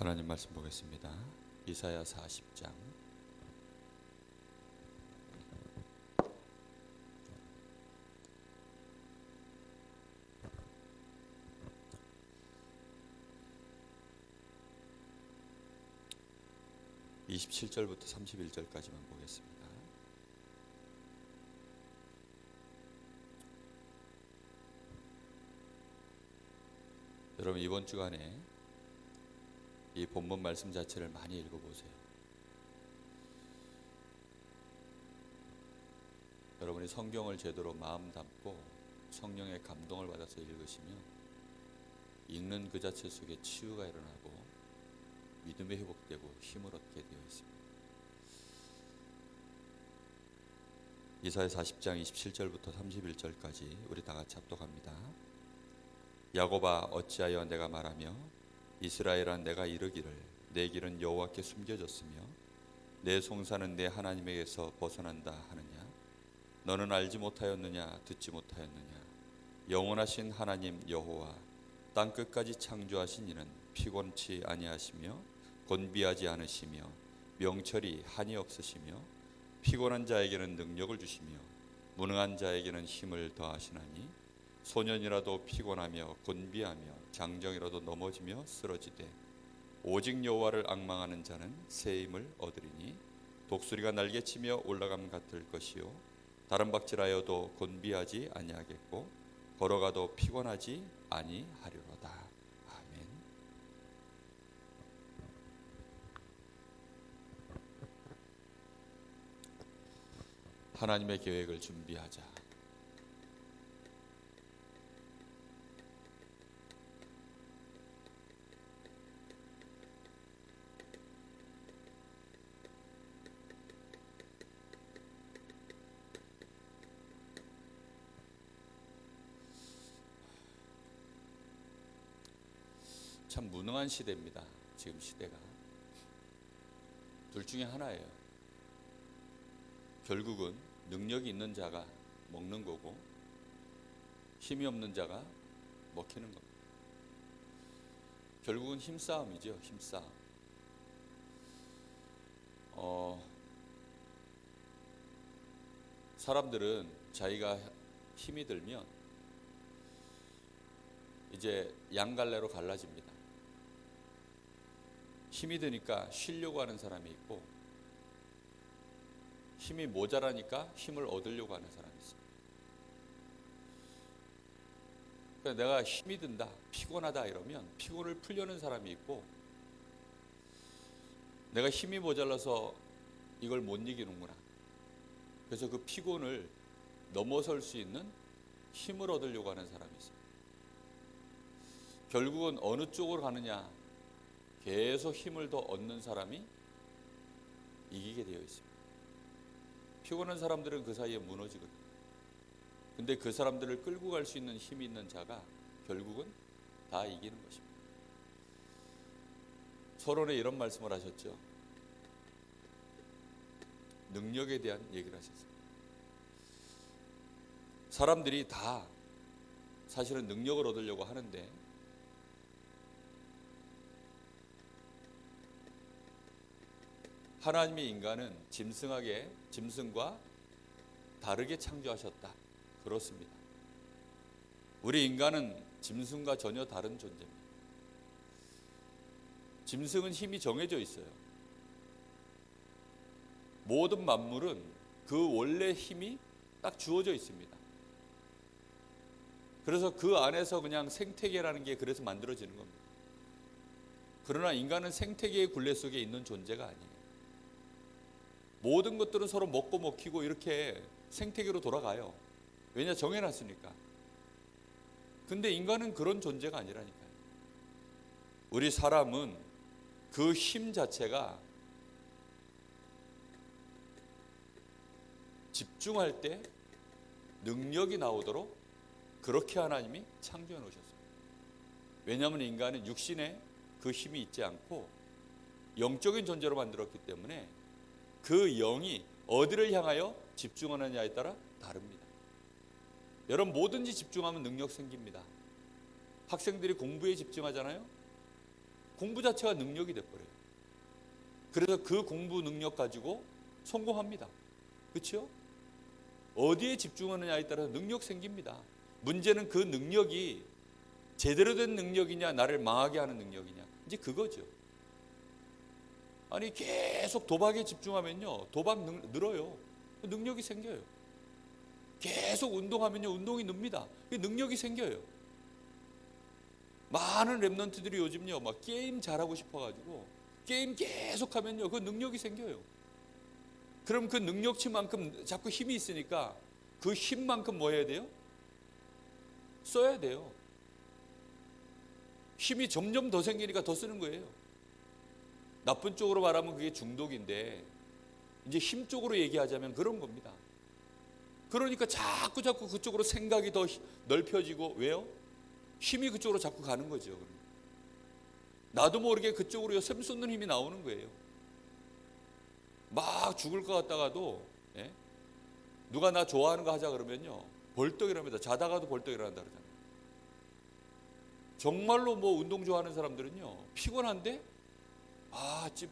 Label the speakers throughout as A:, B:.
A: 하나님 말씀 보겠습니다. 이사야 40장 27절부터 31절까지만 보겠습니다. 여러분 이번 주간에 이 본문 말씀 자체를 많이 읽어보세요. 여러분이 성경을 제대로 마음 담고 성령의 감동을 받아서 읽으시면 읽는 그 자체 속에 치유가 일어나고 믿음이 회복되고 힘을 얻게 되어 있습니다. 이사야 40장 27절부터 31절까지 우리 다 같이 합독합니다. 야곱아 어찌하여 내가 말하며 이스라엘아 내가 이르기를 내 길은 여호와께 숨겨졌으며 내 송사는 내 하나님에게서 벗어난다 하느냐. 너는 알지 못하였느냐 듣지 못하였느냐. 영원하신 하나님 여호와 땅 끝까지 창조하신 이는 피곤치 아니하시며 곤비하지 않으시며 명철이 한이 없으시며 피곤한 자에게는 능력을 주시며 무능한 자에게는 힘을 더하시나니 소년이라도 피곤하며 곤비하며 장정이라도 넘어지며 쓰러지되 오직 여호와를 앙망하는 자는 새 힘을 얻으리니 독수리가 날개치며 올라감 같을 것이요 다른 박질하여도 곤비하지 아니하겠고 걸어가도 피곤하지 아니하리로다. 아멘. 하나님의 계획을 준비하자. 참 무능한 시대입니다. 지금 시대가 둘 중에 하나예요. 결국은 능력이 있는 자가 먹는 거고 힘이 없는 자가 먹히는 겁니다. 결국은 힘싸움이죠. 힘싸움. 사람들은 자기가 힘이 들면 이제 양갈래로 갈라집니다. 힘이 드니까 쉬려고 하는 사람이 있고 힘이 모자라니까 힘을 얻으려고 하는 사람이 있습니다. 그러니까 내가 힘이 든다, 피곤하다 이러면 피곤을 풀려는 사람이 있고 내가 힘이 모자라서 이걸 못 이기는구나. 그래서 그 피곤을 넘어설 수 있는 힘을 얻으려고 하는 사람이 있습니다. 결국은 어느 쪽으로 가느냐 계속 힘을 더 얻는 사람이 이기게 되어 있습니다. 피곤한 사람들은 그 사이에 무너지거든요. 근데 그 사람들을 끌고 갈 수 있는 힘이 있는 자가 결국은 다 이기는 것입니다. 서론에 이런 말씀을 하셨죠. 능력에 대한 얘기를 하셨습니다. 사람들이 다 사실은 능력을 얻으려고 하는데 하나님이 인간은 짐승과 다르게 창조하셨다. 그렇습니다. 우리 인간은 짐승과 전혀 다른 존재입니다. 짐승은 힘이 정해져 있어요. 모든 만물은 그 원래 힘이 딱 주어져 있습니다. 그래서 그 안에서 그냥 생태계라는 게 그래서 만들어지는 겁니다. 그러나 인간은 생태계의 굴레 속에 있는 존재가 아니에요. 모든 것들은 서로 먹고 먹히고 이렇게 생태계로 돌아가요. 왜냐? 정해놨으니까. 근데 인간은 그런 존재가 아니라니까요. 우리 사람은 그 힘 자체가 집중할 때 능력이 나오도록 그렇게 하나님이 창조해 놓으셨습니다. 왜냐하면 인간은 육신에 그 힘이 있지 않고 영적인 존재로 만들었기 때문에 그 영이 어디를 향하여 집중하느냐에 따라 다릅니다. 여러분 뭐든지 집중하면 능력 생깁니다. 학생들이 공부에 집중하잖아요. 공부 자체가 능력이 돼버려요. 그래서 그 공부 능력 가지고 성공합니다. 그렇죠? 어디에 집중하느냐에 따라서 능력 생깁니다. 문제는 그 능력이 제대로 된 능력이냐, 나를 망하게 하는 능력이냐, 이제 그거죠. 아니 계속 도박에 집중하면요, 도박 늘어요. 능력이 생겨요. 계속 운동하면요, 운동이 늡니다. 능력이 생겨요. 많은 랩런트들이 요즘요, 막 게임 잘하고 싶어가지고 게임 계속하면요, 그 능력이 생겨요. 그럼 그 능력치만큼 자꾸 힘이 있으니까 그 힘만큼 뭐 해야 돼요? 써야 돼요. 힘이 점점 더 생기니까 더 쓰는 거예요. 나쁜 쪽으로 말하면 그게 중독인데, 이제 힘 쪽으로 얘기하자면 그런 겁니다. 그러니까 자꾸 그쪽으로 생각이 더 넓혀지고, 왜요? 힘이 그쪽으로 자꾸 가는 거죠. 나도 모르게 그쪽으로 샘솟는 힘이 나오는 거예요. 막 죽을 것 같다가도, 예? 누가 나 좋아하는 거 하자 그러면요, 벌떡 일어납니다. 자다가도 벌떡 일어난다 그러잖아요. 정말로 뭐 운동 좋아하는 사람들은요, 피곤한데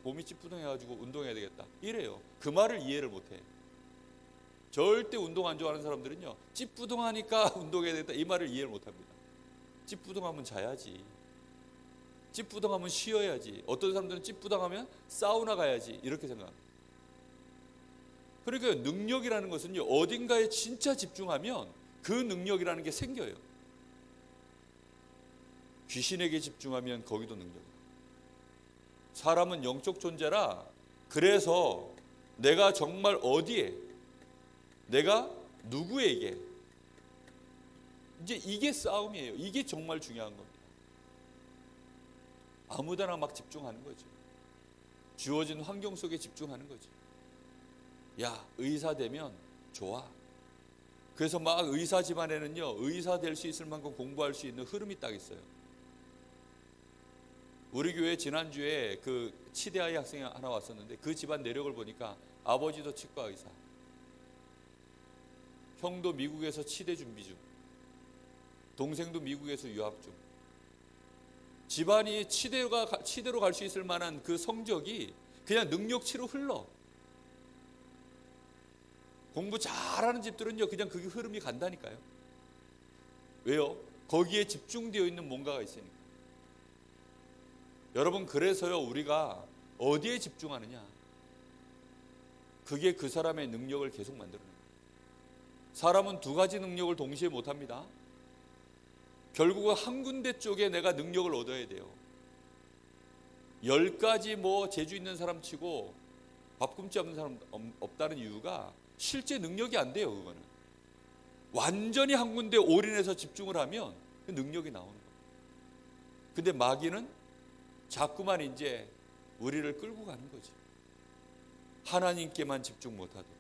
A: 몸이 찌뿌둥해가지고 운동해야 되겠다 이래요. 그 말을 이해를 못해. 절대 운동 안 좋아하는 사람들은요, 찌뿌둥하니까 운동해야 되겠다 이 말을 이해를 못합니다. 찌뿌둥하면 자야지, 찌뿌둥하면 쉬어야지, 어떤 사람들은 찌뿌둥하면 사우나 가야지 이렇게 생각합니다. 그러니까 능력이라는 것은요, 어딘가에 진짜 집중하면 그 능력이라는 게 생겨요. 귀신에게 집중하면 거기도 능력이에요. 사람은 영적 존재라, 그래서 내가 정말 어디에, 내가 누구에게, 이제 이게 싸움이에요. 이게 정말 중요한 겁니다. 아무데나 막 집중하는 거죠. 주어진 환경 속에 집중하는 거죠. 야, 의사 되면 좋아. 그래서 막 의사 집안에는요, 의사 될 수 있을 만큼 공부할 수 있는 흐름이 딱 있어요. 우리 교회 지난주에 그 치대아이 학생이 하나 왔었는데, 그 집안 내력을 보니까 아버지도 치과 의사, 형도 미국에서 치대 준비 중, 동생도 미국에서 유학 중. 집안이 치대로 갈 수 있을 만한 그 성적이 그냥 능력치로 흘러. 공부 잘하는 집들은요, 그냥 그게 흐름이 간다니까요. 왜요? 거기에 집중되어 있는 뭔가가 있으니까. 여러분, 그래서요, 우리가 어디에 집중하느냐, 그게 그 사람의 능력을 계속 만들어내는 거예요. 사람은 두 가지 능력을 동시에 못합니다. 결국은 한 군데 쪽에 내가 능력을 얻어야 돼요. 10가지 뭐 재주 있는 사람 치고 밥 굶지 않는 사람 없다는 이유가 실제 능력이 안 돼요. 그거는 완전히 한 군데 올인해서 집중을 하면 그 능력이 나오는 거예요. 근데 마귀는 자꾸만 이제 우리를 끌고 가는 거지. 하나님께만 집중 못하도록.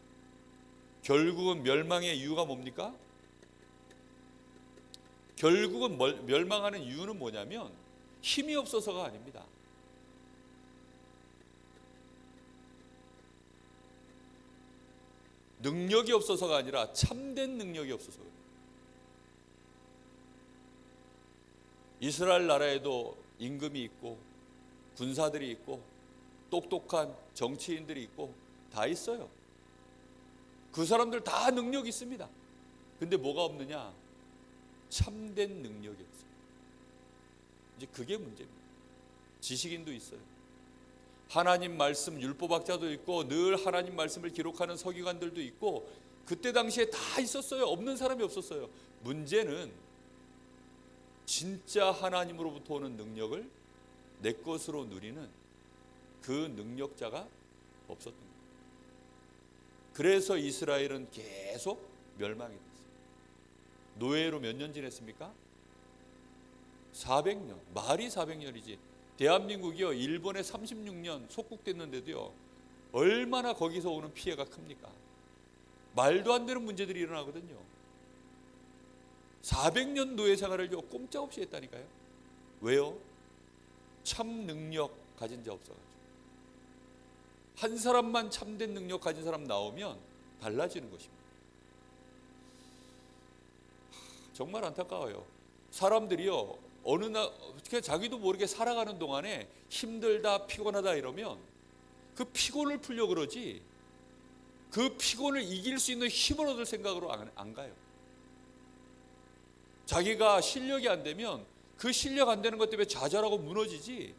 A: 결국은 멸망의 이유가 뭡니까? 결국은 멸망하는 이유는 뭐냐면 힘이 없어서가 아닙니다. 능력이 없어서가 아니라 참된 능력이 없어서 그래요. 이스라엘 나라에도 임금이 있고 군사들이 있고 똑똑한 정치인들이 있고 다 있어요. 그 사람들 다 능력이 있습니다. 근데 뭐가 없느냐? 참된 능력이 없어요. 이제 그게 문제입니다. 지식인도 있어요. 하나님 말씀 율법학자도 있고 늘 하나님 말씀을 기록하는 서기관들도 있고 그때 당시에 다 있었어요. 없는 사람이 없었어요. 문제는 진짜 하나님으로부터 오는 능력을 내 것으로 누리는 그 능력자가 없었던 거예요. 그래서 이스라엘은 계속 멸망이 됐어요. 노예로 몇 년 지냈습니까? 400년. 말이 400년이지. 대한민국이요, 일본에 36년 속국됐는데도요, 얼마나 거기서 오는 피해가 큽니까? 말도 안 되는 문제들이 일어나거든요. 400년 노예 생활을요, 꼼짝없이 했다니까요. 왜요? 참 능력 가진 자 없어가지고. 한 사람만 참된 능력 가진 사람 나오면 달라지는 것입니다. 정말 안타까워요. 사람들이요, 어느 날 그냥 자기도 모르게 살아가는 동안에 힘들다 피곤하다 이러면 그 피곤을 풀려 그러지 그 피곤을 이길 수 있는 힘을 얻을 생각으로 안 가요. 자기가 실력이 안 되면 그 실력 안 되는 것 때문에 좌절하고 무너지지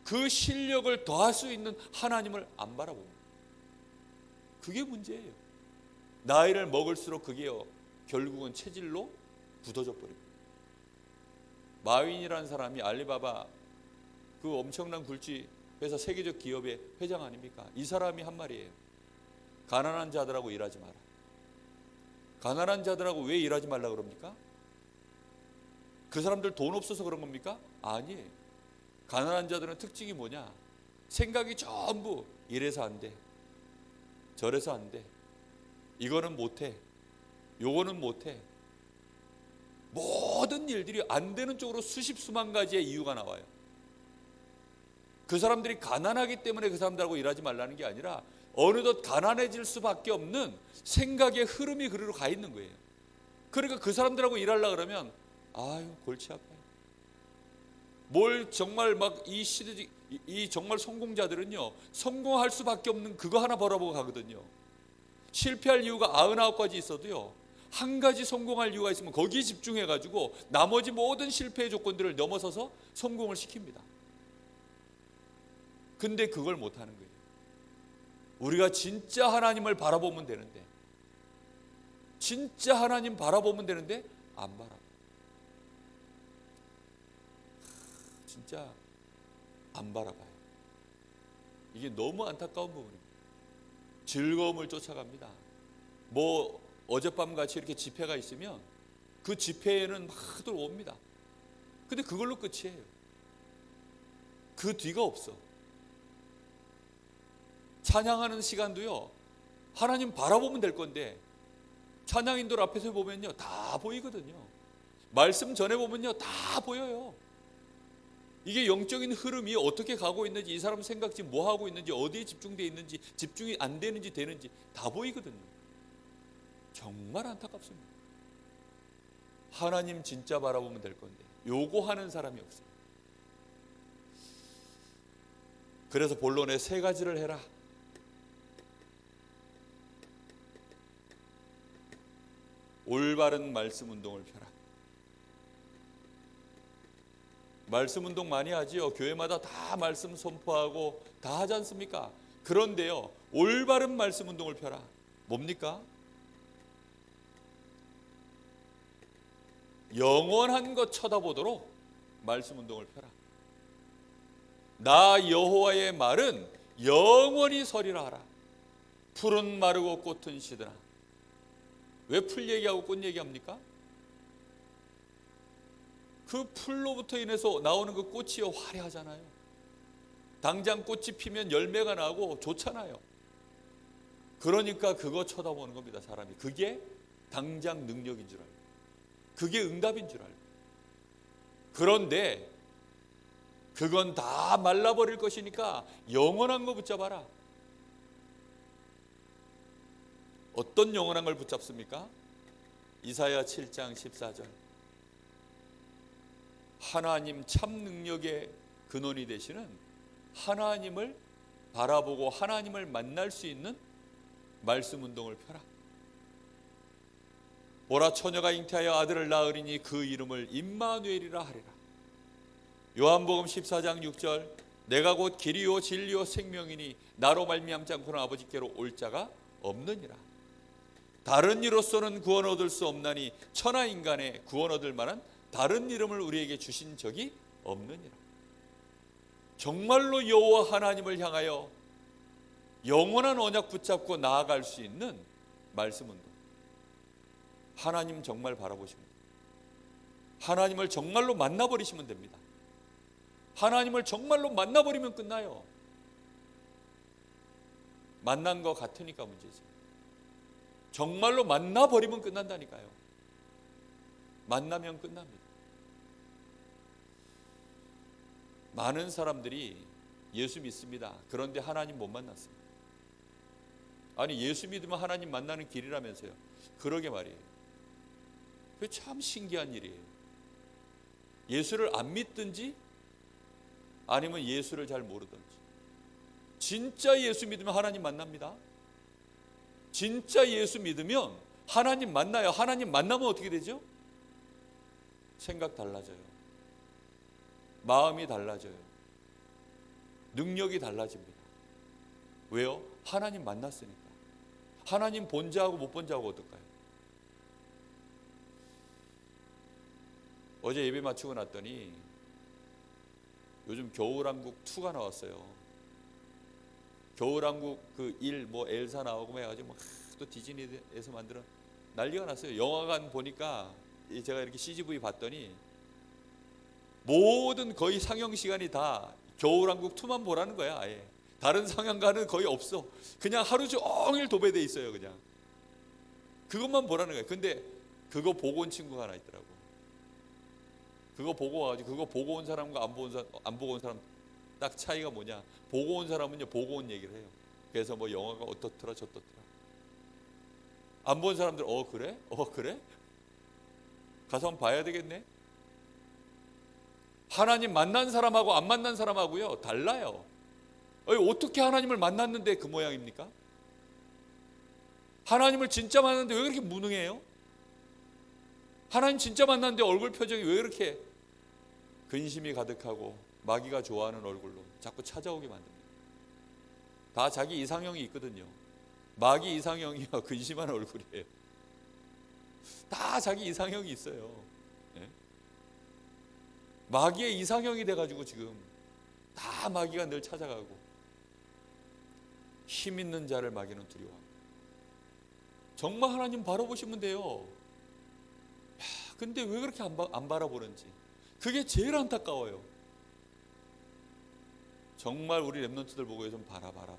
A: 그 실력을 더할 수 있는 하나님을 안 바라봅니다. 그게 문제예요. 나이를 먹을수록 그게요 결국은 체질로 굳어져 버립니다. 마윈이라는 사람이 알리바바 그 엄청난 굴지 회사 세계적 기업의 회장 아닙니까? 이 사람이 한 말이에요. 가난한 자들하고 일하지 마라. 가난한 자들하고 왜 일하지 말라 그럽니까? 그 사람들 돈 없어서 그런 겁니까? 아니에요. 가난한 자들은 특징이 뭐냐? 생각이 전부 이래서 안 돼. 저래서 안 돼. 이거는 못해. 요거는 못해. 모든 일들이 안 되는 쪽으로 수십 수만 가지의 이유가 나와요. 그 사람들이 가난하기 때문에 그 사람들하고 일하지 말라는 게 아니라 어느덧 가난해질 수밖에 없는 생각의 흐름이 그리로 가 있는 거예요. 그러니까 그 사람들하고 일하려고 그러면 아유 골치 아파요. 뭘 정말 막 이 시대 이 정말 성공자들은요 성공할 수밖에 없는 그거 하나 바라보고 가거든요. 실패할 이유가 99가지 있어도요 한 가지 성공할 이유가 있으면 거기에 집중해 가지고 나머지 모든 실패의 조건들을 넘어서서 성공을 시킵니다. 근데 그걸 못 하는 거예요. 우리가 진짜 하나님을 바라보면 되는데 진짜 하나님 바라보면 되는데 안 바라봐. 진짜 안 바라봐요. 이게 너무 안타까운 부분입니다. 즐거움을 쫓아갑니다. 뭐 어젯밤 같이 이렇게 집회가 있으면 그 집회에는 막들 옵니다. 근데 그걸로 끝이에요. 그 뒤가 없어. 찬양하는 시간도요 하나님 바라보면 될 건데 찬양인들 앞에서 보면요 다 보이거든요. 말씀 전에 보면요 다 보여요. 이게 영적인 흐름이 어떻게 가고 있는지, 이 사람 생각 지금 뭐 하고 있는지, 어디에 집중되어 있는지, 집중이 안 되는지 되는지 다 보이거든요. 정말 안타깝습니다. 하나님 진짜 바라보면 될 건데 요거 하는 사람이 없어요. 그래서 본론에 세 가지를 해라. 올바른 말씀 운동을 펴라. 말씀 운동 많이 하지요. 교회마다 다 말씀 선포하고 다 하지 않습니까? 그런데요 올바른 말씀 운동을 펴라. 뭡니까? 영원한 것 쳐다보도록 말씀 운동을 펴라. 나 여호와의 말은 영원히 서리라 하라. 풀은 마르고 꽃은 시드나. 왜 풀 얘기하고 꽃 얘기합니까? 그 풀로부터 인해서 나오는 그 꽃이요 화려하잖아요. 당장 꽃이 피면 열매가 나고 좋잖아요. 그러니까 그거 쳐다보는 겁니다. 사람이. 그게 당장 능력인 줄 알고 그게 응답인 줄 알고. 그런데 그건 다 말라버릴 것이니까 영원한 거 붙잡아라. 어떤 영원한 걸 붙잡습니까? 이사야 7장 14절. 하나님 참 능력의 근원이 되시는 하나님을 바라보고 하나님을 만날 수 있는 말씀 운동을 펴라. 보라 처녀가 잉태하여 아들을 낳으리니 그 이름을 임마누엘이라 하리라. 요한복음 14장 6절. 내가 곧 길이요 진리요 생명이니 나로 말미암지 않고는 아버지께로 올 자가 없느니라. 다른 이로서는 구원 얻을 수 없나니 천하 인간의 구원 얻을 만한 다른 이름을 우리에게 주신 적이 없느니라. 정말로 여호와 하나님을 향하여 영원한 언약 붙잡고 나아갈 수 있는 말씀 운동. 하나님 정말 바라보십니다. 하나님을 정말로 만나버리시면 됩니다. 하나님을 정말로 만나버리면 끝나요. 만난 것 같으니까 문제지. 정말로 만나버리면 끝난다니까요. 만나면 끝납니다. 많은 사람들이 예수 믿습니다. 그런데 하나님 못 만났습니다. 아니 예수 믿으면 하나님 만나는 길이라면서요. 그러게 말이에요. 그게 참 신기한 일이에요. 예수를 안 믿든지 아니면 예수를 잘 모르든지. 진짜 예수 믿으면 하나님 만납니다. 진짜 예수 믿으면 하나님 만나요. 하나님 만나면 어떻게 되죠? 생각 달라져요. 마음이 달라져요. 능력이 달라집니다. 왜요? 하나님 만났으니까. 하나님 본 자하고 못 본 자하고 어떨까요? 어제 예배 마치고 났더니 요즘 겨울왕국 2가 나왔어요. 겨울왕국 그 1, 뭐 엘사 나오고 해가지고 막 또 디즈니에서 만드는 난리가 났어요. 영화관 보니까 제가 이렇게 CGV 봤더니 모든 거의 상영 시간이 다 겨울왕국 2만 보라는 거야. 아예 다른 상영관은 거의 없어. 그냥 하루 종일 도배돼 있어요. 그냥 그것만 보라는 거예요. 근데 그거 보고 온 친구가 하나 있더라고. 그거 보고 와가지고 그거 보고 온 사람과 안 보고 온 사람 딱 차이가 뭐냐? 보고 온 사람은요 보고 온 얘기를 해요. 그래서 뭐 영화가 어떻더라 저떻더라. 안 본 사람들 그래? 그래? 가서 한번 봐야 되겠네. 하나님 만난 사람하고 안 만난 사람하고요 달라요. 어떻게 하나님을 만났는데 그 모양입니까? 하나님을 진짜 만났는데 왜 그렇게 무능해요? 하나님 진짜 만났는데 얼굴 표정이 왜 그렇게 근심이 가득하고 마귀가 좋아하는 얼굴로 자꾸 찾아오게 만듭니까? 다 자기 이상형이 있거든요. 마귀 이상형이요 근심한 얼굴이에요. 다 자기 이상형이 있어요. 네? 마귀의 이상형이 돼가지고 지금 다 마귀가 늘 찾아가고 힘 있는 자를 마귀는 두려워합니다. 정말 하나님 바라보시면 돼요. 근데 왜 그렇게 안 바라보는지 그게 제일 안타까워요. 정말 우리 랩런트들 보고 좀 바라봐라.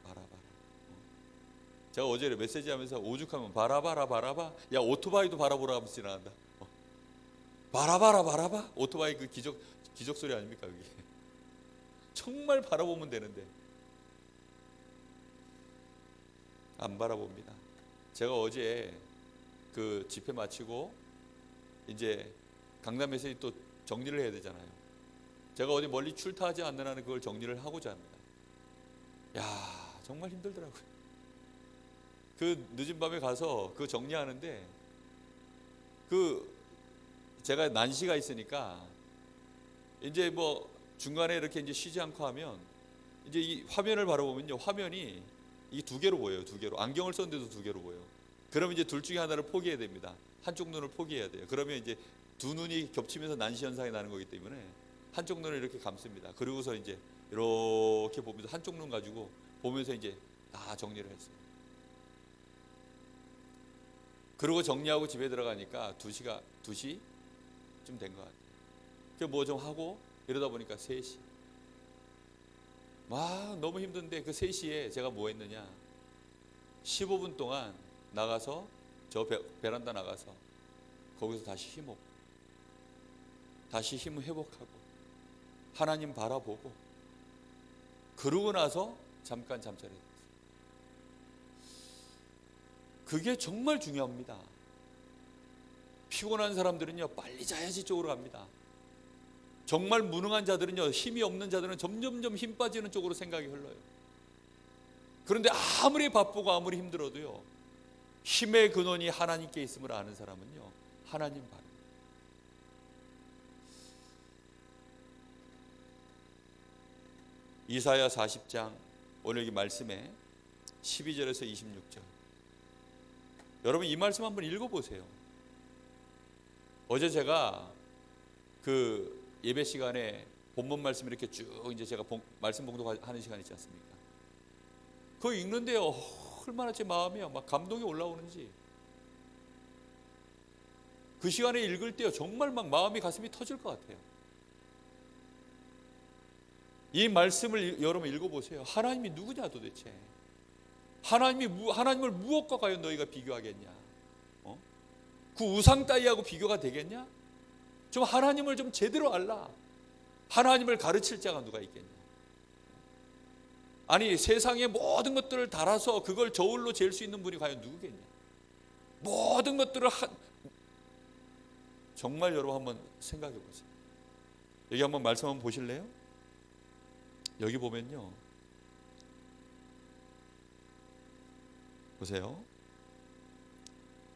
A: 제가 어제 메시지 하면서 오죽하면 바라봐. 야 오토바이도 바라보라 하면서 지나간다. 바라봐. 오토바이 그 기적 소리 아닙니까 그게. 정말 바라보면 되는데 안 바라봅니다. 제가 어제 그 집회 마치고 이제 강남에서 또 정리를 해야 되잖아요. 제가 어디 멀리 출타하지 않는 한은 그걸 정리를 하고자 합니다. 야 정말 힘들더라고요. 그 늦은 밤에 가서 그거 정리하는데 제가 난시가 있으니까 이제 뭐 중간에 이렇게 이제 쉬지 않고 하면 이제 이 화면을 바라보면요 화면이 이 2개로 보여요. 2개로 안경을 썼는데도 2개로 보여요. 그러면 이제 둘 중에 하나를 포기해야 됩니다. 한쪽 눈을 포기해야 돼요. 그러면 이제 두 눈이 겹치면서 난시 현상이 나는 거기 때문에 한쪽 눈을 이렇게 감습니다. 그러고서 이제 이렇게 보면서 한쪽 눈 가지고 보면서 이제 다 정리를 했어요. 그리고 정리하고 집에 들어가니까 2시쯤 된 것 같아요. 그 뭐 좀 하고 이러다 보니까 3시. 너무 힘든데 그 3시에 제가 뭐 했느냐 15분 동안 나가서 저 베란다 나가서 거기서 다시 힘없고 다시 힘을 회복하고 하나님 바라보고 그러고 나서 잠깐 잠자리에 들었어요. 그게 정말 중요합니다. 피곤한 사람들은요 빨리 자야지 쪽으로 갑니다. 정말 무능한 자들은요 힘이 없는 자들은 점점점 힘 빠지는 쪽으로 생각이 흘러요. 그런데 아무리 바쁘고 아무리 힘들어도요 힘의 근원이 하나님께 있음을 아는 사람은요 하나님 바랍니다. 이사야 40장 오늘 이 말씀에 12절에서 26절 여러분 이 말씀 한번 읽어보세요. 어제 제가 그 예배 시간에 본문 말씀 이렇게 쭉 이제 제가 말씀 봉독하는 시간 있지 않습니까? 그거 읽는데요 얼마나 제 마음이요 막 감동이 올라오는지 그 시간에 읽을 때요 정말 막 마음이 가슴이 터질 것 같아요. 이 말씀을 여러분 읽어보세요. 하나님이 누구냐 도대체? 하나님을 무엇과 과연 너희가 비교하겠냐? 그 우상 따위하고 비교가 되겠냐? 좀 하나님을 좀 제대로 알라. 하나님을 가르칠 자가 누가 있겠냐? 아니 세상의 모든 것들을 달아서 그걸 저울로 잴 수 있는 분이 과연 누구겠냐? 모든 것들을 정말 여러분 한번 생각해 보세요. 여기 한번 말씀 한번 보실래요? 여기 보면요, 보세요.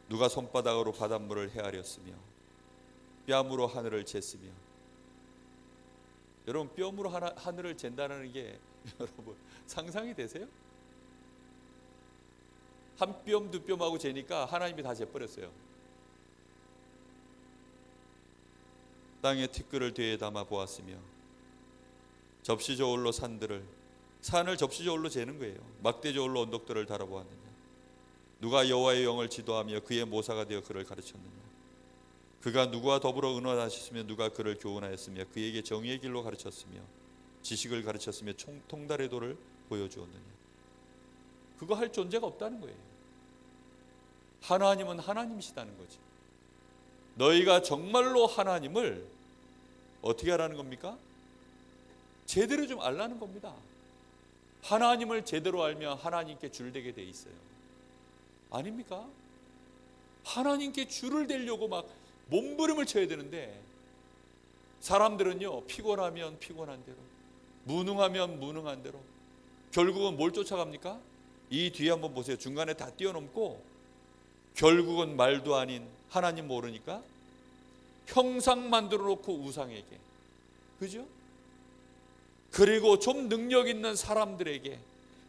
A: 누가 손바닥으로 바닷물을 헤아렸으며 뺨으로 하늘을 쟀으며. 여러분, 뺨으로 하늘을 잰다는 게 여러분 상상이 되세요? 한 뼘 두 뼘하고 재니까 하나님이 다 재버렸어요. 땅에 티끌을 뒤에 담아 보았으며 접시 저울로 산을 접시 저울로 재는 거예요. 막대 저울로 언덕들을 달아보았느냐. 누가 여호와의 영을 지도하며 그의 모사가 되어 그를 가르쳤느냐. 그가 누구와 더불어 의논하셨으며 누가 그를 교훈하였으며 그에게 정의의 길로 가르쳤으며 지식을 가르쳤으며 통달의 도를 보여주었느냐. 그거 할 존재가 없다는 거예요. 하나님은 하나님이시다는 거죠. 너희가 정말로 하나님을 어떻게 하라는 겁니까? 제대로 좀 알라는 겁니다. 하나님을 제대로 알면 하나님께 줄되게 돼 있어요. 아닙니까? 하나님께 줄을 대려고 막 몸부림을 쳐야 되는데, 사람들은요, 피곤하면 피곤한 대로, 무능하면 무능한 대로, 결국은 뭘 쫓아갑니까? 이 뒤에 한번 보세요. 중간에 다 뛰어넘고 결국은 말도 아닌 하나님 모르니까 형상 만들어 놓고 우상에게, 그죠? 그리고 좀 능력 있는 사람들에게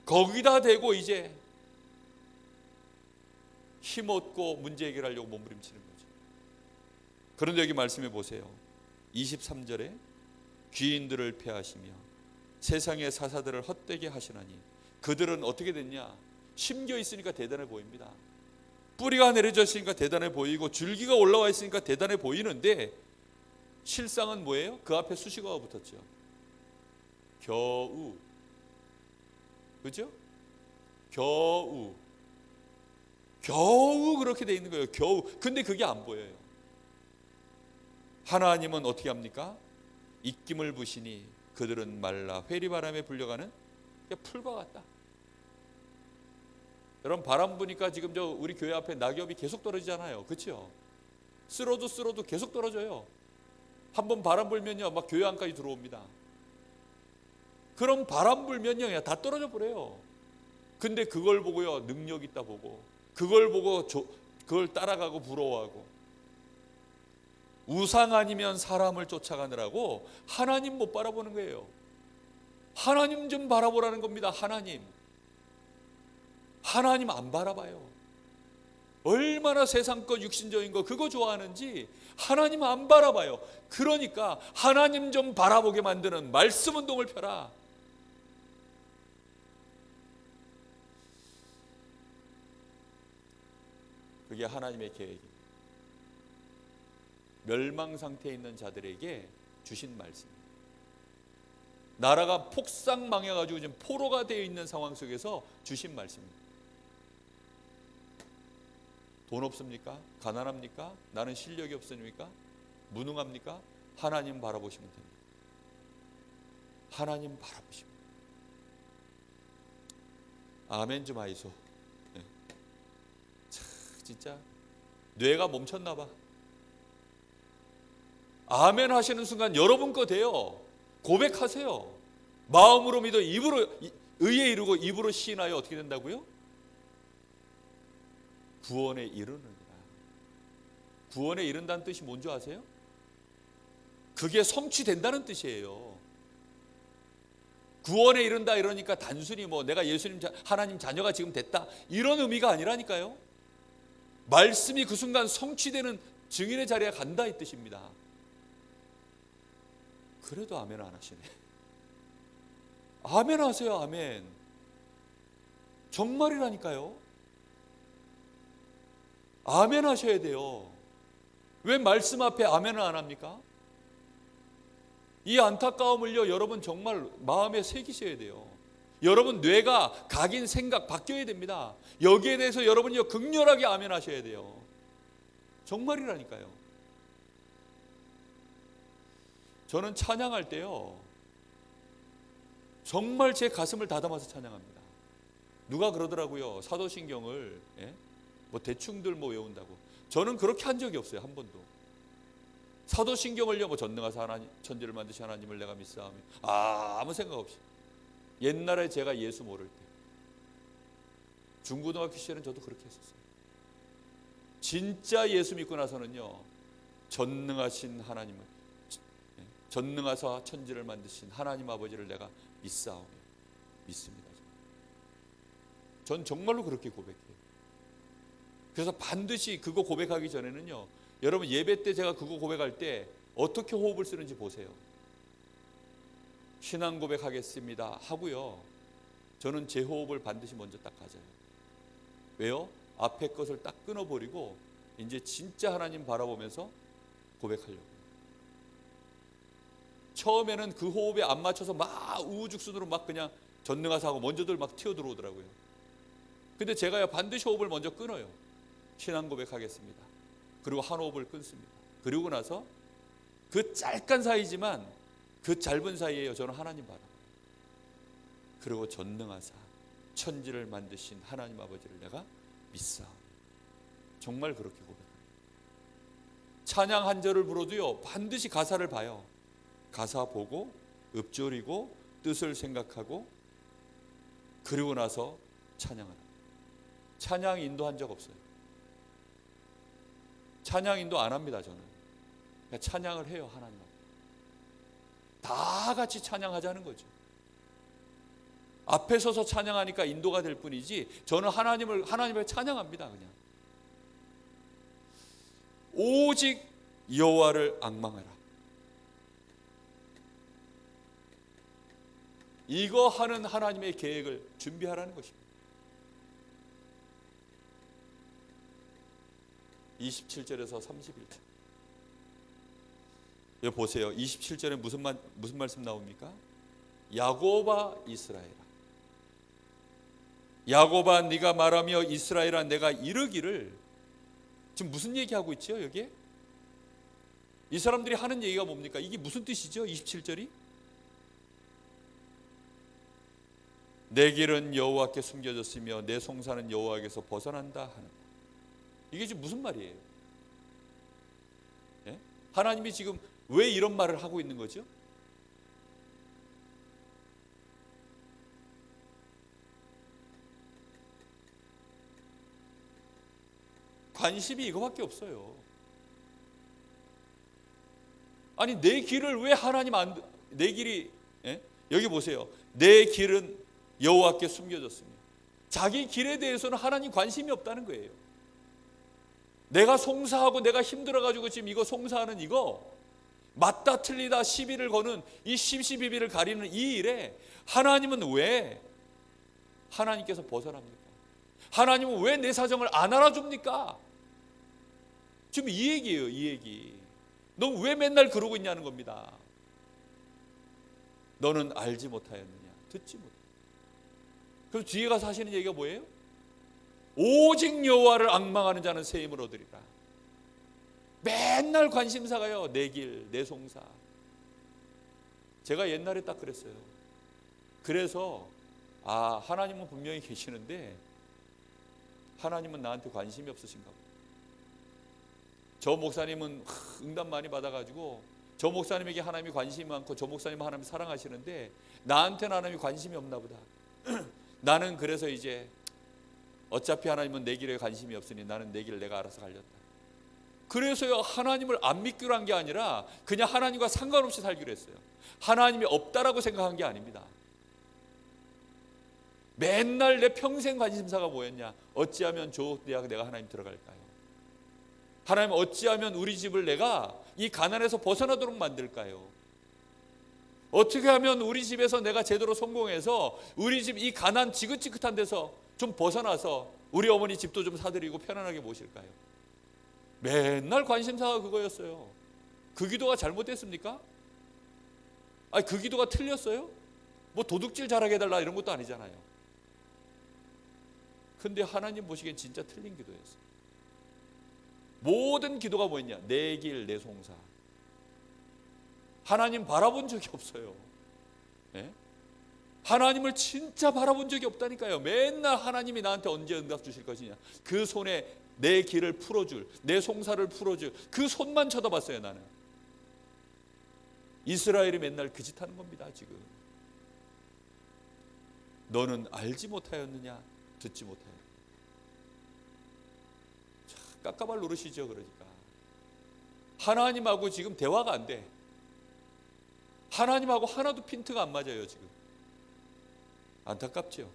A: 거기다 대고 이제 힘없고 문제 해결하려고 몸부림치는 거죠. 그런데 여기 말씀해 보세요. 23절에 귀인들을 패하시며 세상의 사사들을 헛되게 하시나니 그들은 어떻게 됐냐? 심겨 있으니까 대단해 보입니다. 뿌리가 내려져 있으니까 대단해 보이고 줄기가 올라와 있으니까 대단해 보이는데 실상은 뭐예요? 그 앞에 수식어가 붙었죠. 겨우. 그죠? 겨우 그렇게 돼 있는 거예요. 겨우. 근데 그게 안 보여요. 하나님은 어떻게 합니까? 입김을 부시니 그들은 말라 회리바람에 불려가는 풀과 같다. 여러분, 바람 부니까 지금 우리 교회 앞에 낙엽이 계속 떨어지잖아요. 그렇죠? 쓸어도 계속 떨어져요. 한번 바람 불면요, 막 교회 안까지 들어옵니다. 그럼 바람 불면요, 다 떨어져 버려요. 근데 그걸 보고요, 능력 있다 보고, 그걸 보고 그걸 따라가고 부러워하고, 우상 아니면 사람을 쫓아가느라고 하나님 못 바라보는 거예요. 하나님 좀 바라보라는 겁니다. 하나님 안 바라봐요. 얼마나 세상 것 육신적인 거 그거 좋아하는지 하나님 안 바라봐요. 그러니까 하나님 좀 바라보게 만드는 말씀 운동을 펴라. 그게 하나님의 계획입니다. 멸망 상태에 있는 자들에게 주신 말씀입니다. 나라가 폭삭 망해가지고 지금 포로가 되어 있는 상황 속에서 주신 말씀입니다. 돈 없습니까? 가난합니까? 나는 실력이 없으니까? 무능합니까? 하나님 바라보시면 됩니다. 하나님 바라보시면. 아멘 좀 하이소. 네. 참, 진짜 뇌가 멈췄나 봐. 아멘 하시는 순간 여러분 거 돼요. 고백하세요. 마음으로 믿어 입으로 의에 이르고 입으로 시인하여 어떻게 된다고요? 구원에 이르느니라. 구원에 이른다는 뜻이 뭔지 아세요? 그게 성취된다는 뜻이에요. 구원에 이른다 이러니까 단순히 내가 예수님 하나님 자녀가 지금 됐다 이런 의미가 아니라니까요. 말씀이 그 순간 성취되는 증인의 자리에 간다 이 뜻입니다. 그래도 아멘 안 하시네. 아멘 하세요. 아멘. 정말이라니까요. 아멘 하셔야 돼요. 왜 말씀 앞에 아멘을 안 합니까? 이 안타까움을요, 여러분 정말 마음에 새기셔야 돼요. 여러분 뇌가 각인 생각 바뀌어야 됩니다. 여기에 대해서 여러분이 극렬하게 아멘 하셔야 돼요. 정말이라니까요. 저는 찬양할 때요, 정말 제 가슴을 다담아서 찬양합니다. 누가 그러더라고요. 사도신경을 대충들 외운다고. 저는 그렇게 한 적이 없어요. 한 번도. 사도신경을요, 뭐 전능하사 하나님, 천지를 만드신 하나님을 내가 믿사오며, 아무 생각 없이. 옛날에 제가 예수 모를 때, 중고등학교 시절은 저도 그렇게 했었어요. 진짜 예수 믿고 나서는요, 전능하신 하나님을, 전능하사 천지를 만드신 하나님 아버지를 내가 믿사오며, 믿습니다. 전 정말로 그렇게 고백해요. 그래서 반드시 그거 고백하기 전에는요, 여러분 예배 때 제가 그거 고백할 때 어떻게 호흡을 쓰는지 보세요. 신앙 고백하겠습니다 하고요, 저는 제 호흡을 반드시 먼저 딱 가져요. 왜요? 앞에 것을 딱 끊어버리고 이제 진짜 하나님 바라보면서 고백하려고. 처음에는 그 호흡에 안 맞춰서 막 우후죽순으로 막 그냥 전능하사 하고 먼저들 막 튀어들어오더라고요. 근데 제가요 반드시 호흡을 먼저 끊어요. 신앙 고백하겠습니다. 그리고 한 호흡을 끊습니다. 그리고 나서 그 짧은 사이지만 그 짧은 사이에요, 저는 하나님 바라봐요. 그리고 전능하사 천지를 만드신 하나님 아버지를 내가 믿사오니. 정말 그렇게 고백합니다. 찬양 한 절을 불러도요, 반드시 가사를 봐요. 가사 보고 읊조리고 뜻을 생각하고 그리고 나서 찬양하라. 찬양 인도한 적 없어요. 찬양 인도 안 합니다, 저는. 그냥 찬양을 해요, 하나님. 다 같이 찬양하자는 거죠. 앞에 서서 찬양하니까 인도가 될 뿐이지, 저는 하나님을 찬양합니다, 그냥. 오직 여호와를 앙망하라. 이거 하는 하나님의 계획을 준비하라는 것입니다. 27절에서 31절. 여기 보세요. 27절에 무슨 말씀 나옵니까? 야곱아 이스라엘아, 야곱아 네가 말하며 이스라엘아 내가 이르기를. 지금 무슨 얘기하고 있죠, 여기에? 이 사람들이 하는 얘기가 뭡니까? 이게 무슨 뜻이죠, 27절이? 내 길은 여호와께 숨겨졌으며 내 송사는 여호와께서 벗어난다 하는다. 이게 지금 무슨 말이에요? 예? 하나님이 지금 왜 이런 말을 하고 있는 거죠? 관심이 이거밖에 없어요. 아니 내 길을 왜 하나님 내 길이, 예? 여기 보세요. 내 길은 여호와께 숨겨졌으며, 자기 길에 대해서는 하나님 관심이 없다는 거예요. 내가 송사하고 내가 힘들어가지고 지금 이거 송사하는 이거 맞다 틀리다 시비를 거는 이 심시비비를 가리는 이 일에 하나님은 왜 하나님께서 벗어납니까? 하나님은 왜 내 사정을 안 알아줍니까? 지금 이 얘기예요, 이 얘기. 너 왜 맨날 그러고 있냐는 겁니다. 너는 알지 못하였느냐, 듣지 못하였느냐. 그럼 뒤에 가서 하시는 얘기가 뭐예요? 오직 여호와를 앙망하는 자는 새 힘을 얻으리라. 맨날 관심사가요, 내 길, 내 송사. 제가 옛날에 딱 그랬어요. 그래서 하나님은 분명히 계시는데 하나님은 나한테 관심이 없으신가 보다. 저 목사님은 응답 많이 받아가지고 저 목사님에게 하나님이 관심이 많고 저 목사님은 하나님 사랑하시는데 나한테는 하나님이 관심이 없나 보다. 나는 그래서 이제 어차피 하나님은 내 길에 관심이 없으니 나는 내 길을 내가 알아서 가렸다. 그래서요, 하나님을 안 믿기로 한 게 아니라 그냥 하나님과 상관없이 살기로 했어요. 하나님이 없다라고 생각한 게 아닙니다. 맨날 내 평생 관심사가 뭐였냐? 어찌하면 저 대학 내가 하나님 들어갈까요? 하나님 어찌하면 우리 집을 내가 이 가난에서 벗어나도록 만들까요? 어떻게 하면 우리 집에서 내가 제대로 성공해서 우리 집 이 가난 지긋지긋한 데서 좀 벗어나서 우리 어머니 집도 좀 사드리고 편안하게 모실까요? 맨날 관심사가 그거였어요. 그 기도가 잘못됐습니까? 아니 그 기도가 틀렸어요? 뭐 도둑질 잘하게 해달라 이런 것도 아니잖아요. 근데 하나님 보시기엔 진짜 틀린 기도였어요. 모든 기도가 뭐였냐? 내 길, 내 송사. 하나님 바라본 적이 없어요. 네? 하나님을 진짜 바라본 적이 없다니까요. 맨날 하나님이 나한테 언제 응답 주실 것이냐, 그 손에 내 길을 풀어줄, 내 송사를 풀어줄 그 손만 쳐다봤어요. 나는 이스라엘이 맨날 그 짓 하는 겁니다. 지금 너는 알지 못하였느냐 듣지 못하였느냐. 깝깝할 노릇이죠. 그러니까 하나님하고 지금 대화가 안 돼. 하나님하고 하나도 핀트가 안 맞아요. 지금 안타깝죠.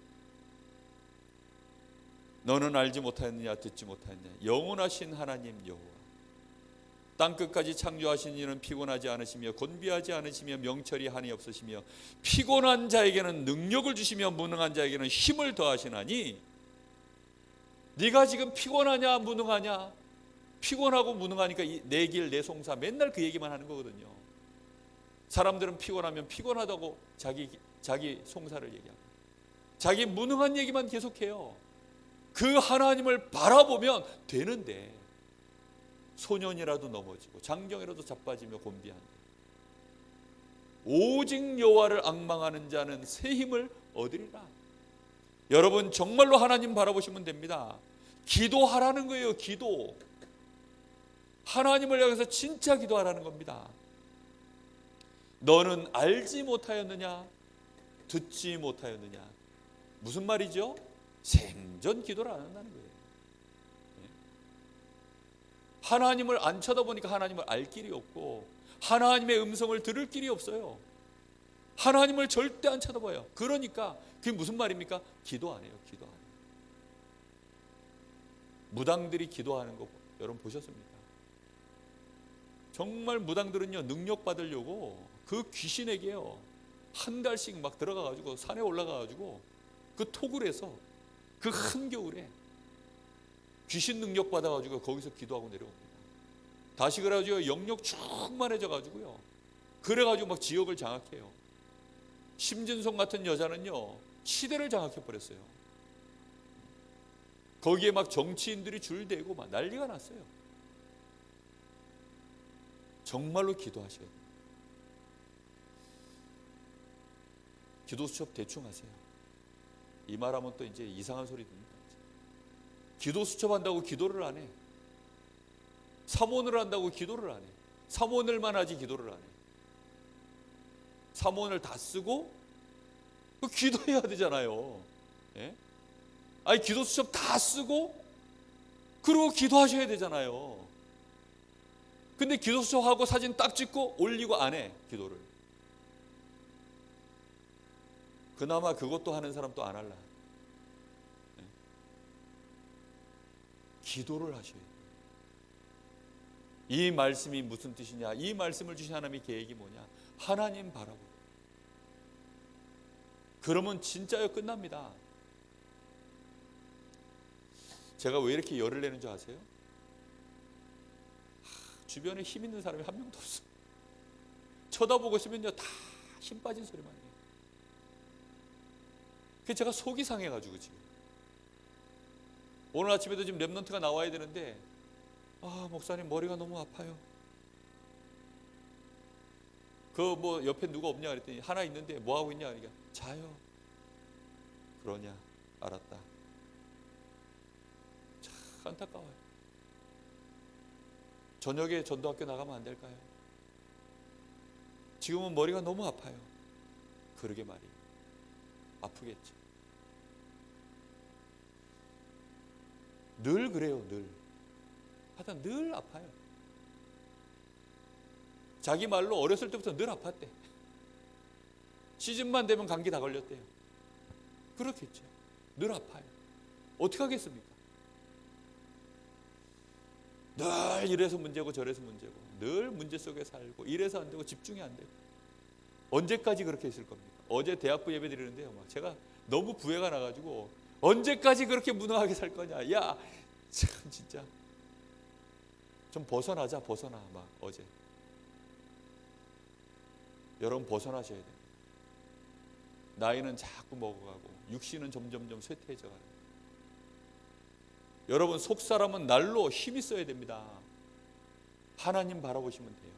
A: 너는 알지 못하였느냐 듣지 못하였느냐. 영원하신 하나님 여호와 땅끝까지 창조하신 이는 피곤하지 않으시며 곤비하지 않으시며 명철이 한이 없으시며 피곤한 자에게는 능력을 주시며 무능한 자에게는 힘을 더하시나니. 네가 지금 피곤하냐 무능하냐. 피곤하고 무능하니까 내 길 내 송사 맨날 그 얘기만 하는 거거든요. 사람들은 피곤하면 피곤하다고 자기 송사를 얘기하고 자기 무능한 얘기만 계속해요. 그 하나님을 바라보면 되는데 소년이라도 넘어지고 장정이라도 자빠지며 곤비한다. 오직 여호와를 앙망하는 자는 새 힘을 얻으리라. 여러분 정말로 하나님 바라보시면 됩니다. 기도하라는 거예요. 기도. 하나님을 향해서 진짜 기도하라는 겁니다. 너는 알지 못하였느냐 듣지 못하였느냐. 무슨 말이죠? 생전 기도를 안 한다는 거예요. 하나님을 안 쳐다보니까 하나님을 알 길이 없고 하나님의 음성을 들을 길이 없어요. 하나님을 절대 안 쳐다봐요. 그러니까 그게 무슨 말입니까? 기도 안 해요. 기도 안 해요. 무당들이 기도하는 거 여러분 보셨습니까? 정말 무당들은요 능력 받으려고 그 귀신에게요 한 달씩 막 들어가가지고 산에 올라가가지고 그 토굴에서 그 한겨울에 귀신 능력 받아가지고 거기서 기도하고 내려옵니다. 다시 그래가지고 영역 충만해져가지고요 그래가지고 막 지역을 장악해요. 심진송 같은 여자는요 시대를 장악해버렸어요. 거기에 막 정치인들이 줄대고 막 난리가 났어요. 정말로 기도하셔야 돼요. 기도 수첩 대충 하세요. 이 말하면 또 이제 이상한 소리 듭니다. 기도 수첩한다고 기도를 안 해. 사모언을 한다고 기도를 안 해. 사모언을만 하지 기도를 안 해. 사모언을 다 쓰고 기도해야 되잖아요. 예? 아니 기도 수첩 다 쓰고 그리고 기도하셔야 되잖아요. 근데 기도 수첩하고 사진 딱 찍고 올리고 안 해. 기도를. 그나마 그것도 하는 사람 또 안 할라. 예? 기도를 하셔야 돼요. 이 말씀이 무슨 뜻이냐? 이 말씀을 주신 하나님의 계획이 뭐냐? 하나님 바라보고. 그러면 진짜요 끝납니다. 제가 왜 이렇게 열을 내는 줄 아세요? 주변에 힘 있는 사람이 한 명도 없어. 쳐다보고 있으면요 다 힘 빠진 소리만 해요. 그래서 제가 속이 상해가지고 지금 오늘 아침에도 지금 랩넌트가 나와야 되는데 목사님 머리가 너무 아파요. 그 뭐 옆에 누가 없냐 그랬더니 하나 있는데 뭐 하고 있냐 그러니까 자요. 그러냐 알았다. 참 안타까워요. 저녁에 전도학교 나가면 안 될까요? 지금은 머리가 너무 아파요. 그러게 말이에요. 아프겠죠. 늘 그래요. 하여튼 늘 아파요. 자기 말로 어렸을 때부터 늘 아팠대. 시즌만 되면 감기 다 걸렸대요. 그렇겠죠. 늘 아파요. 어떻게 하겠습니까? 늘 이래서 문제고 저래서 문제고 늘 문제 속에 살고 이래서 안 되고 집중이 안 되고 언제까지 그렇게 있을 겁니까? 어제 대학부 예배 드리는데요 막 제가 너무 부해가 나가지고 언제까지 그렇게 무능하게 살 거냐. 야 참 진짜 좀 벗어나자 막 어제. 여러분 벗어나셔야 돼요. 나이는 자꾸 먹어가고 육신은 점점점 쇠퇴해져가는 거예요. 여러분 속사람은 날로 힘이 써야 됩니다. 하나님 바라보시면 돼요.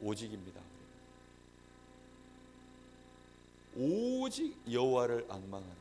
A: 오직입니다. 오직 여호와를 앙망하는.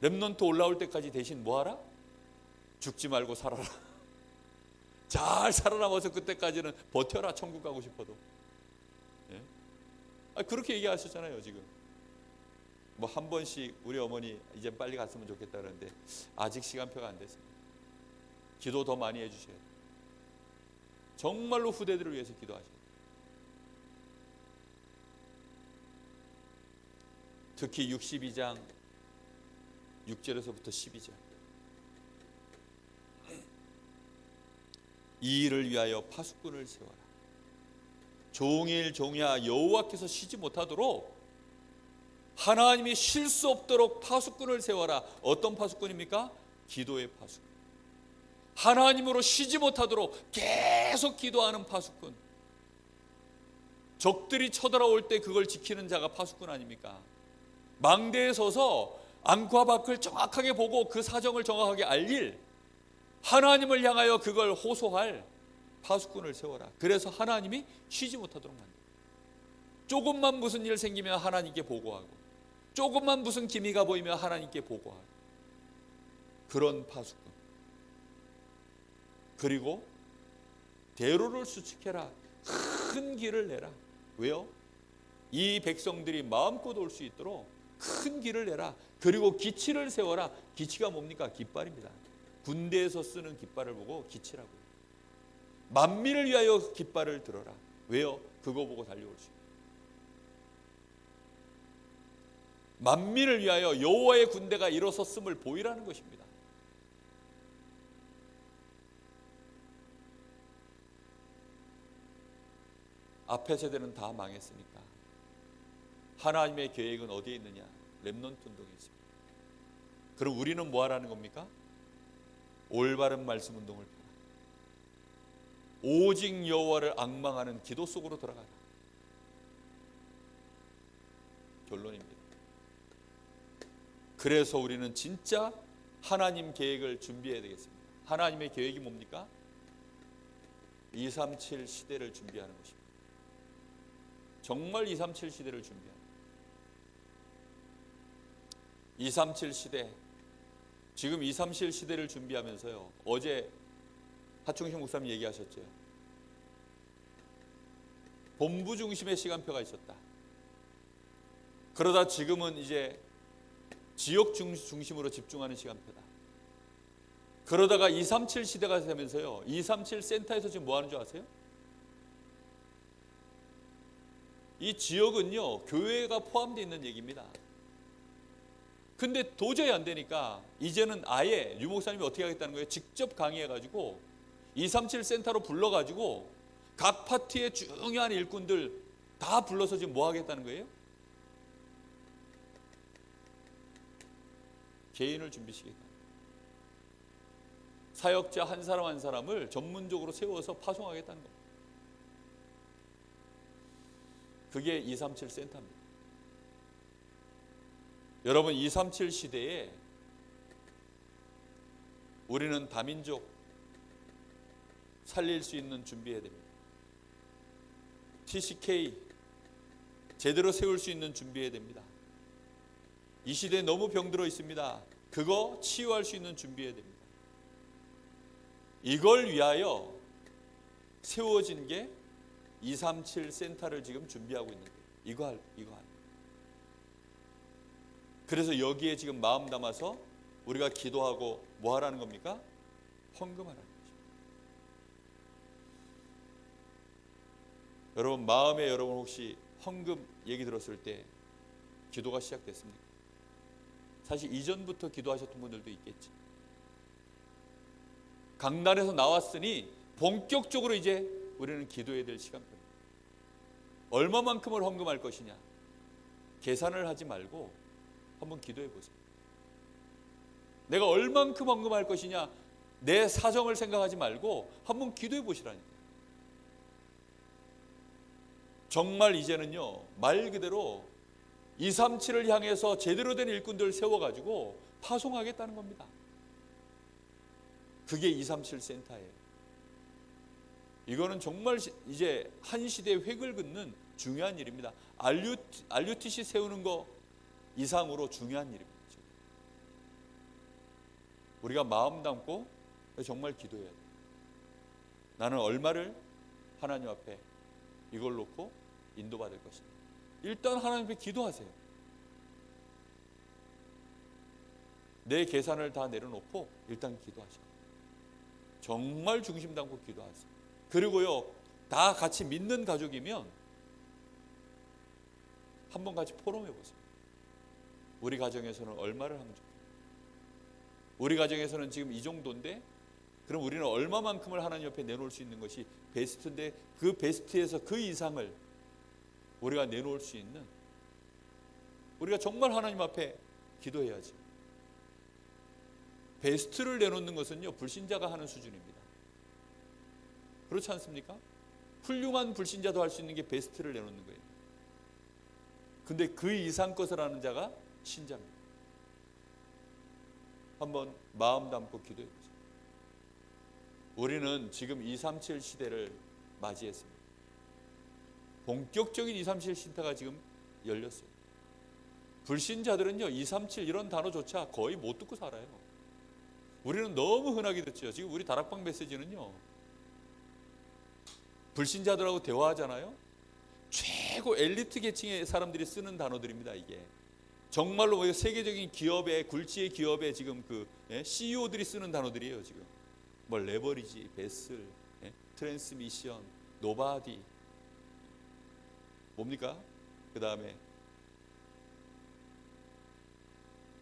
A: 렘넌트 올라올 때까지 대신 뭐하라? 죽지 말고 살아라. 잘 살아남아서 그때까지는 버텨라. 천국 가고 싶어도. 예? 그렇게 얘기하셨잖아요. 지금 뭐 한 번씩 우리 어머니 이제 빨리 갔으면 좋겠다 그러는데 아직 시간표가 안 됐습니다. 기도 더 많이 해주셔야 돼요. 정말로 후대들을 위해서 기도하셔야 돼요. 특히 62장 6절에서부터 12절, 이 일을 위하여 파수꾼을 세워라. 종일 종야 여호와께서 쉬지 못하도록 하나님이 쉴 수 없도록 파수꾼을 세워라. 어떤 파수꾼입니까? 기도의 파수꾼. 하나님으로 쉬지 못하도록 계속 기도하는 파수꾼. 적들이 쳐들어올 때 그걸 지키는 자가 파수꾼 아닙니까? 망대에 서서 안과 밖을 정확하게 보고 그 사정을 정확하게 알릴, 하나님을 향하여 그걸 호소할 파수꾼을 세워라. 그래서 하나님이 쉬지 못하도록 만들어요. 조금만 무슨 일 생기면 하나님께 보고하고, 조금만 무슨 기미가 보이면 하나님께 보고하고, 그런 파수꾼. 그리고 대로를 수축해라. 큰 길을 내라. 왜요? 이 백성들이 마음껏 올 수 있도록 큰 길을 내라. 그리고 기치를 세워라. 기치가 뭡니까? 깃발입니다. 군대에서 쓰는 깃발을 보고 기치라고요. 만민을 위하여 깃발을 들어라. 왜요? 그거 보고 달려올 수 있어요. 만민을 위하여 여호와의 군대가 일어섰음을 보이라는 것입니다. 앞에 세대는 다 망했으니까 하나님의 계획은 어디에 있느냐? 렘넌트 운동에 있습니다. 그럼 우리는 뭐 하라는 겁니까? 올바른 말씀 운동을 펴라. 오직 여호와를 앙망하는 기도 속으로 들어가라. 결론입니다. 그래서 우리는 진짜 하나님 계획을 준비해야 되겠습니다. 하나님의 계획이 뭡니까? 237 시대를 준비하는 것입니다. 정말 237 시대를 준비하는 237 시대. 지금 237 시대를 준비하면서요, 어제 하충식 목사님 얘기하셨죠. 본부 중심의 시간표가 있었다. 그러다 지금은 이제 지역 중심으로 집중하는 시간표다. 그러다가 237 시대가 되면서요, 237 센터에서 지금 뭐 하는 줄 아세요? 이 지역은요, 교회가 포함되어 있는 얘기입니다. 근데 도저히 안 되니까 이제는 아예 유 목사님이 어떻게 하겠다는 거예요? 직접 강의해가지고 237 센터로 불러가지고 각 파트의 중요한 일꾼들 다 불러서 지금 뭐 하겠다는 거예요? 개인을 준비시키겠다. 사역자 한 사람 한 사람을 전문적으로 세워서 파송하겠다는 겁니다. 그게 237 센터입니다. 여러분, 237 시대에 우리는 다민족 살릴 수 있는 준비해야 됩니다. TCK 제대로 세울 수 있는 준비해야 됩니다. 이 시대에 너무 병들어 있습니다. 그거 치유할 수 있는 준비해야 됩니다. 이걸 위하여 세워진 게 237 센터를 지금 준비하고 있는 거예요. 이거 할. 그래서 여기에 지금 마음 담아서 우리가 기도하고 뭐 하라는 겁니까? 헌금하라는 거죠. 여러분, 마음에 여러분 혹시 헌금 얘기 들었을 때 기도가 시작됐습니까? 사실 이전부터 기도하셨던 분들도 있겠지. 강단에서 나왔으니 본격적으로 이제 우리는 기도해야 될 시간입니다. 얼마만큼을 헌금할 것이냐? 계산을 하지 말고 한번 기도해 보세요. 내가 얼만큼 헌금할 것이냐? 내 사정을 생각하지 말고 한번 기도해 보시라니까. 정말 이제는요, 말 그대로 237을 향해서 제대로 된 일꾼들을 세워가지고 파송하겠다는 겁니다. 그게 237 센터예요. 이거는 정말 이제 한 시대의 획을 긋는 중요한 일입니다. RUTC 세우는 거 이상으로 중요한 일입니다. 우리가 마음 담고 정말 기도해야 돼요. 나는 얼마를 하나님 앞에 이걸 놓고 인도받을 것인가. 일단 하나님 앞에 기도하세요. 내 계산을 다 내려놓고 일단 기도하세요. 정말 중심 담고 기도하세요. 그리고요, 다 같이 믿는 가족이면 한번 같이 포럼해 보세요. 우리 가정에서는 얼마를 하면 좋겠어요? 우리 가정에서는 지금 이 정도인데 그럼 우리는 얼마만큼을 하나님 옆에 내놓을 수 있는 것이 베스트인데 그 베스트에서 그 이상을 우리가 내놓을 수 있는, 우리가 정말 하나님 앞에 기도해야지. 베스트를 내놓는 것은요, 불신자가 하는 수준입니다. 그렇지 않습니까? 훌륭한 불신자도 할 수 있는 게 베스트를 내놓는 거예요. 근데 그 이상 것을 하는 자가 신자입니다. 한번 마음 담고 기도해 보세요. 우리는 지금 237 시대를 맞이했습니다. 본격적인 237 시대가 지금 열렸어요. 불신자들은요, 237 이런 단어조차 거의 못 듣고 살아요. 우리는 너무 흔하게 듣죠. 지금 우리 다락방 메시지는요, 불신자들하고 대화하잖아요. 최고 엘리트 계층의 사람들이 쓰는 단어들입니다. 이게 정말로 세계적인 기업의 굴지의 기업의 지금 그 CEO들이 쓰는 단어들이에요. 지금 뭐 레버리지, 베슬, 트랜스미션, 노바디, 뭡니까? 그 다음에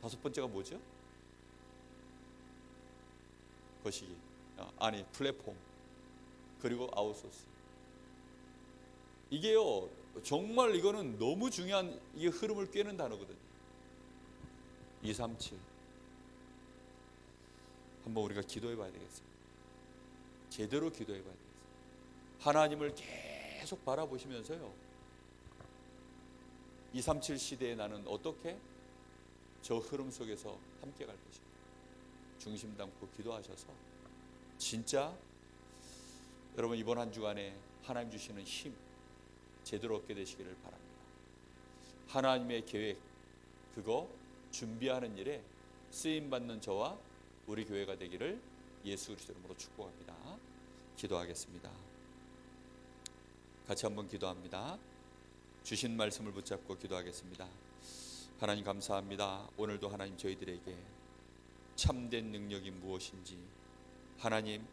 A: 다섯 번째가 뭐죠? 거시기, 아니 플랫폼, 그리고 아웃소스. 이게요, 정말 이거는 너무 중요한 이 흐름을 꿰는 단어거든요. 237 한번 우리가 기도해 봐야 되겠습니다. 제대로 기도해 봐야 되겠습니다. 하나님을 계속 바라보시면서요, 237 시대에 나는 어떻게 저 흐름 속에서 함께 갈 것인가 중심 담고 기도하셔서 진짜 여러분 이번 한 주간에 하나님 주시는 힘 제대로 얻게 되시기를 바랍니다. 하나님의 계획 그거 준비하는 일에 쓰임받는 저와 우리 교회가 되기를 예수 그리스도 이름으로 축복합니다. 기도하겠습니다. 같이 한번 기도합니다. 주신 말씀을 붙잡고 기도하겠습니다. 하나님 감사합니다. 오늘도 하나님 저희들에게 참된 능력이 무엇인지, 하나님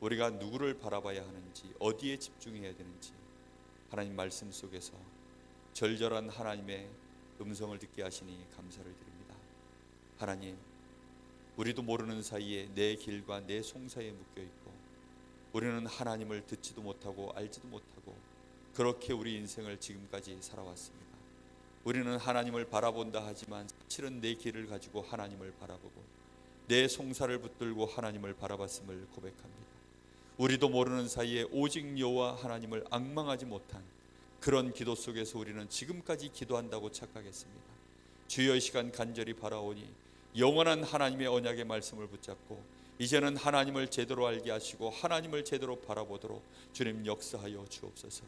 A: 우리가 누구를 바라봐야 하는지, 어디에 집중해야 되는지 하나님 말씀 속에서 절절한 하나님의 음성을 듣게 하시니 감사를 드립니다. 하나님, 우리도 모르는 사이에 내 길과 내 송사에 묶여있고 우리는 하나님을 듣지도 못하고 알지도 못하고 그렇게 우리 인생을 지금까지 살아왔습니다. 우리는 하나님을 바라본다 하지만 실은 내 길을 가지고 하나님을 바라보고 내 송사를 붙들고 하나님을 바라봤음을 고백합니다. 우리도 모르는 사이에 오직 여호와 하나님을 앙망하지 못한 그런 기도 속에서 우리는 지금까지 기도한다고 착각했습니다. 주여 이 시간 간절히 바라오니 영원한 하나님의 언약의 말씀을 붙잡고 이제는 하나님을 제대로 알게 하시고 하나님을 제대로 바라보도록 주님 역사하여 주옵소서.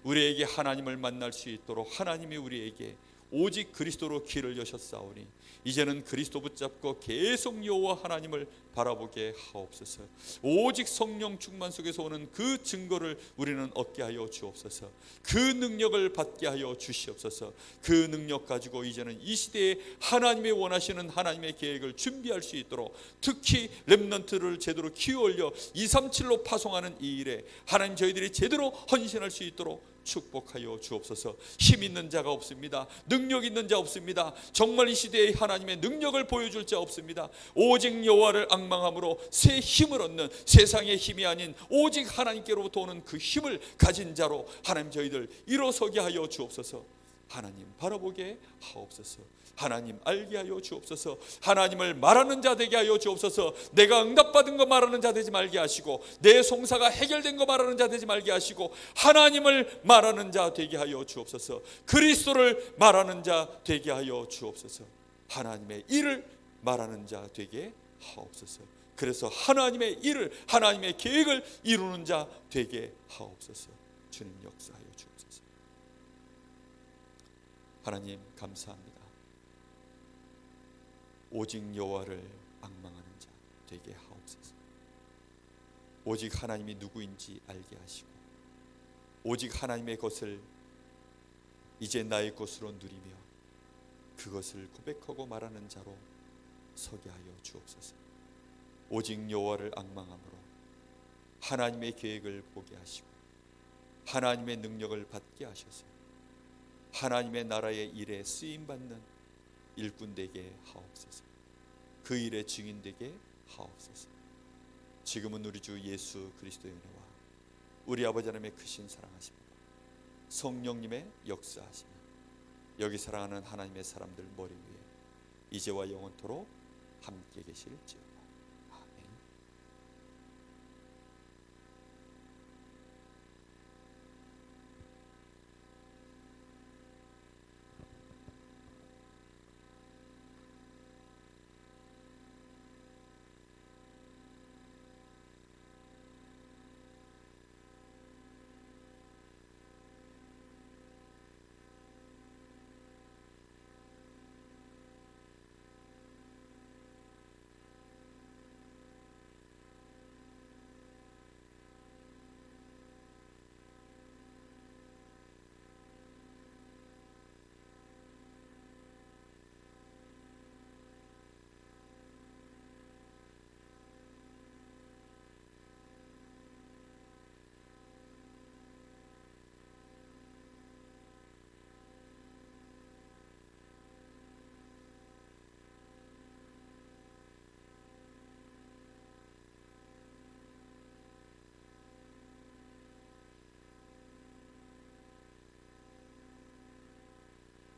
A: 우리에게 하나님을 만날 수 있도록 하나님이 우리에게 오직 그리스도로 길을 여셨사오니 이제는 그리스도 붙잡고 계속 여호와 하나님을 바라보게 하옵소서. 오직 성령 충만 속에서 오는 그 증거를 우리는 얻게 하여 주옵소서. 그 능력을 받게 하여 주시옵소서. 그 능력 가지고 이제는 이 시대에 하나님의 원하시는 하나님의 계획을 준비할 수 있도록, 특히 렘넌트를 제대로 키워올려 237로 파송하는 이 일에 하나님 저희들이 제대로 헌신할 수 있도록 축복하여 주옵소서. 힘 있는 자가 없습니다. 능력 있는 자 없습니다. 정말 이 시대에 하나님의 능력을 보여줄 자 없습니다. 오직 여호와를 앙망함으로 새 힘을 얻는, 세상의 힘이 아닌 오직 하나님께로부터 오는 그 힘을 가진 자로 하나님 저희들 일어서게 하여 주옵소서. 하나님 바라보게 하옵소서. 하나님 알게 하여 주옵소서. 하나님을 말하는 자 되게 하여 주옵소서. 내가 응답받은 거 말하는 자 되지 말게 하시고 내 송사가 해결된 거 말하는 자 되지 말게 하시고 하나님을 말하는 자 되게 하여 주옵소서. 그리스도를 말하는 자 되게 하여 주옵소서. 하나님의 일을 말하는 자 되게 하옵소서. 그래서 하나님의 일을, 하나님의 계획을 이루는 자 되게 하옵소서. 주님 역사하여 주옵소서. 하나님 감사합니다. 오직 여호와를 앙망하는 자, 되게 하옵소서. 오직 하나님이 누구인지 알게 하시고 오직 하나님의 것을 이제 나의 것으로 누리며 그것을 고백하고 말하는 자로 서게 하여 주옵소서. 오직 여호와를 앙망함으로 하나님의 계획을 보게 하시고 하나님의 능력을 받게 하셔서 하나님의 나라의 일에 쓰임받는 일꾼 되게 하옵소서. 그 일의 증인 되게 하옵소서. 지금은 우리 주 예수 그리스도의 은혜와 우리 아버지 하나님의 크신 사랑하심과 성령님의 역사하심은 여기 사랑하는 하나님의 사람들 머리 위에 이제와 영원토록 함께 계실지어다.